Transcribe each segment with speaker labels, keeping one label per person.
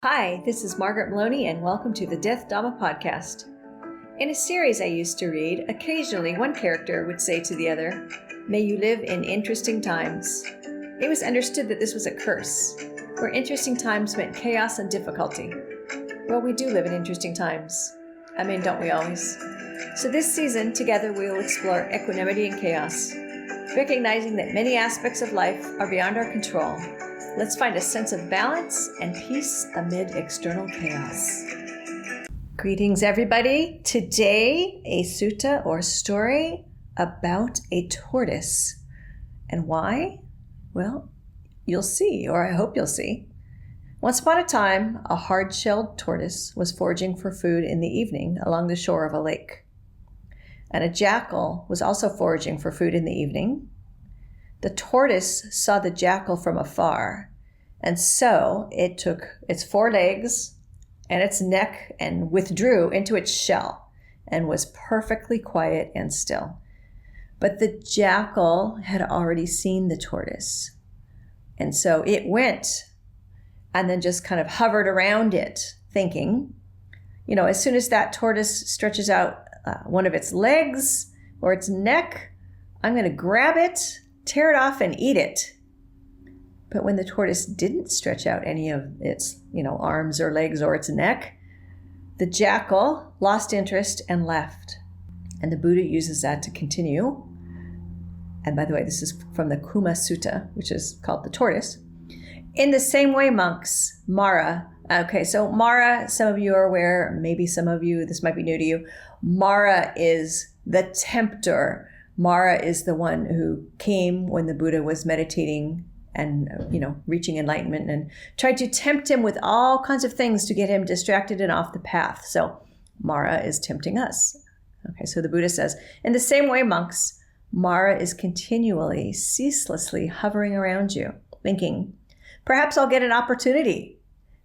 Speaker 1: Hi, this is Margaret Maloney, and welcome to the Death Dhamma Podcast. In a series I used to read, occasionally one character would say to the other, "May you live in interesting times." It was understood that this was a curse, where interesting times meant chaos and difficulty. Well, we do live in interesting times. I mean, don't we always? So this season, together we will explore equanimity and chaos, recognizing that many aspects of life are beyond our control. Let's find a sense of balance and peace amid external chaos. Greetings, everybody. Today, a sutta or story about a tortoise. And why? Well, you'll see, or I hope you'll see. Once upon a time, a hard-shelled tortoise was foraging for food in the evening along the shore of a lake. And a jackal was also foraging for food in the evening. The tortoise saw the jackal from afar, and so it took its four legs and its neck and withdrew into its shell and was perfectly quiet and still. But the jackal had already seen the tortoise, and so it went and then just kind of hovered around it, thinking, as soon as that tortoise stretches out one of its legs or its neck, I'm going to grab it, tear it off, and eat it. But when the tortoise didn't stretch out any of its, arms or legs or its neck, the jackal lost interest and left. And the Buddha uses that to continue. And by the way, this is from the Kumma Sutta, which is called the Tortoise. In the same way, monks, Mara. Okay, so Mara, some of you are aware, maybe some of you, this might be new to you. Mara is the tempter. Mara is the one who came when the Buddha was meditating and, reaching enlightenment and tried to tempt him with all kinds of things to get him distracted and off the path. So Mara is tempting us. Okay, so the Buddha says, in the same way, monks, Mara is continually, ceaselessly hovering around you, thinking, perhaps I'll get an opportunity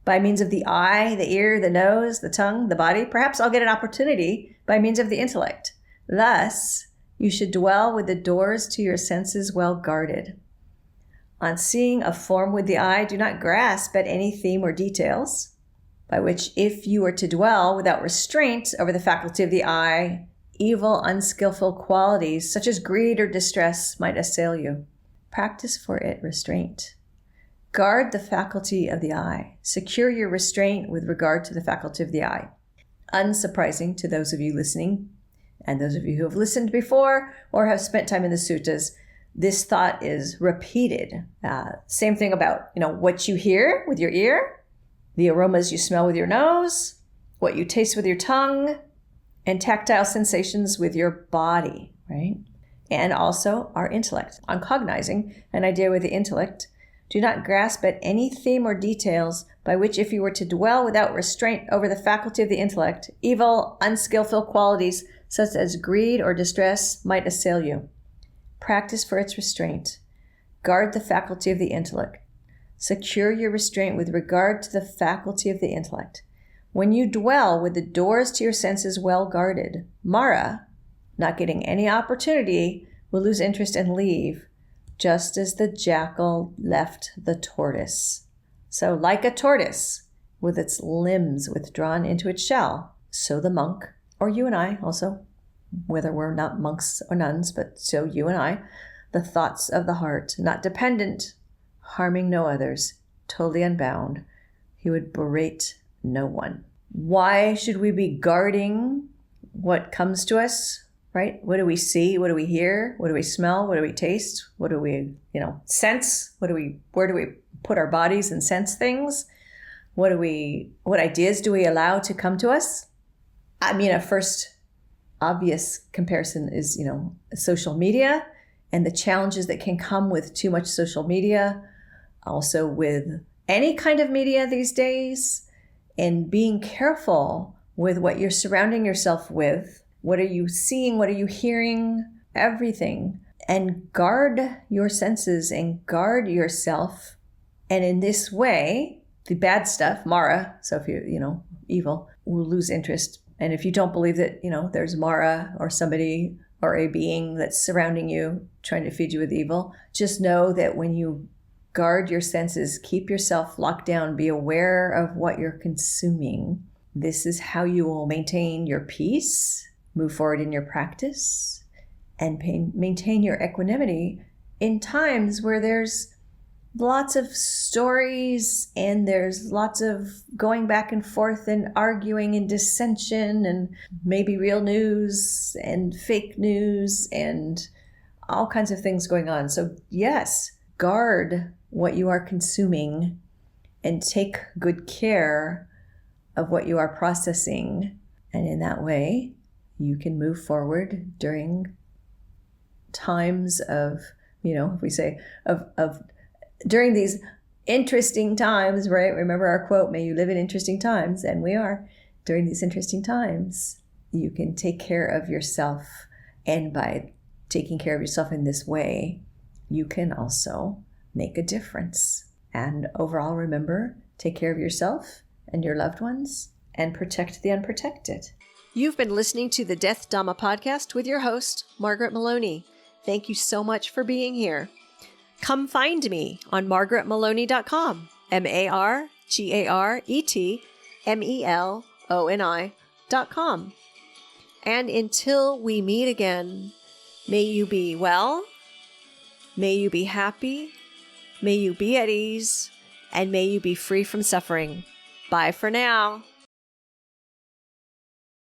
Speaker 1: by means of the eye, the ear, the nose, the tongue, the body. Perhaps I'll get an opportunity by means of the intellect. Thus, you should dwell with the doors to your senses well guarded. On seeing a form with the eye, do not grasp at any theme or details, by which if you were to dwell without restraint over the faculty of the eye, evil, unskillful qualities such as greed or distress might assail you. Practice for it restraint. Guard the faculty of the eye. Secure your restraint with regard to the faculty of the eye. Unsurprising to those of you listening, and those of you who have listened before or have spent time in the suttas, this thought is repeated. Same thing about, what you hear with your ear, the aromas you smell with your nose, what you taste with your tongue, and tactile sensations with your body, right? And also our intellect. On cognizing an idea with the intellect, do not grasp at any theme or details by which if you were to dwell without restraint over the faculty of the intellect, evil, unskillful qualities such as greed or distress might assail you. Practice for its restraint. Guard the faculty of the intellect. Secure your restraint with regard to the faculty of the intellect. When you dwell with the doors to your senses well guarded, Mara, not getting any opportunity, will lose interest and leave, just as the jackal left the tortoise. So like a tortoise, with its limbs withdrawn into its shell, so the monk, or you and I also, whether we're not monks or nuns, but so you and I, the thoughts of the heart, not dependent, harming no others, totally unbound, he would berate no one. Why should we be guarding what comes to us, right? What do we see? What do we hear? What do we smell? What do we taste? What do we, sense? Where do we put our bodies and sense things? What ideas do we allow to come to us? I mean, a first obvious comparison is, social media and the challenges that can come with too much social media, also with any kind of media these days, and being careful with what you're surrounding yourself with. What are you seeing? What are you hearing? Everything. And guard your senses and guard yourself. And in this way, the bad stuff, Mara, so if you, evil, will lose interest. And if you don't believe that, there's Mara or somebody or a being that's surrounding you, trying to feed you with evil, just know that when you guard your senses, keep yourself locked down, be aware of what you're consuming. This is how you will maintain your peace, move forward in your practice, and maintain your equanimity in times where there's lots of stories and there's lots of going back and forth and arguing and dissension and maybe real news and fake news and all kinds of things going on. So yes, guard what you are consuming and take good care of what you are processing. And in that way, you can move forward during times of, if we say of during these interesting times, right? Remember our quote, may you live in interesting times. And we are. During these interesting times, you can take care of yourself. And by taking care of yourself in this way, you can also make a difference. And overall, remember, take care of yourself and your loved ones and protect the unprotected. You've been listening to the Death Dhamma Podcast with your host, Margaret Maloney. Thank you so much for being here. Come find me on margaretmaloney.com, margaretmeloni.com. And until we meet again, may you be well, may you be happy, may you be at ease, and may you be free from suffering. Bye for now.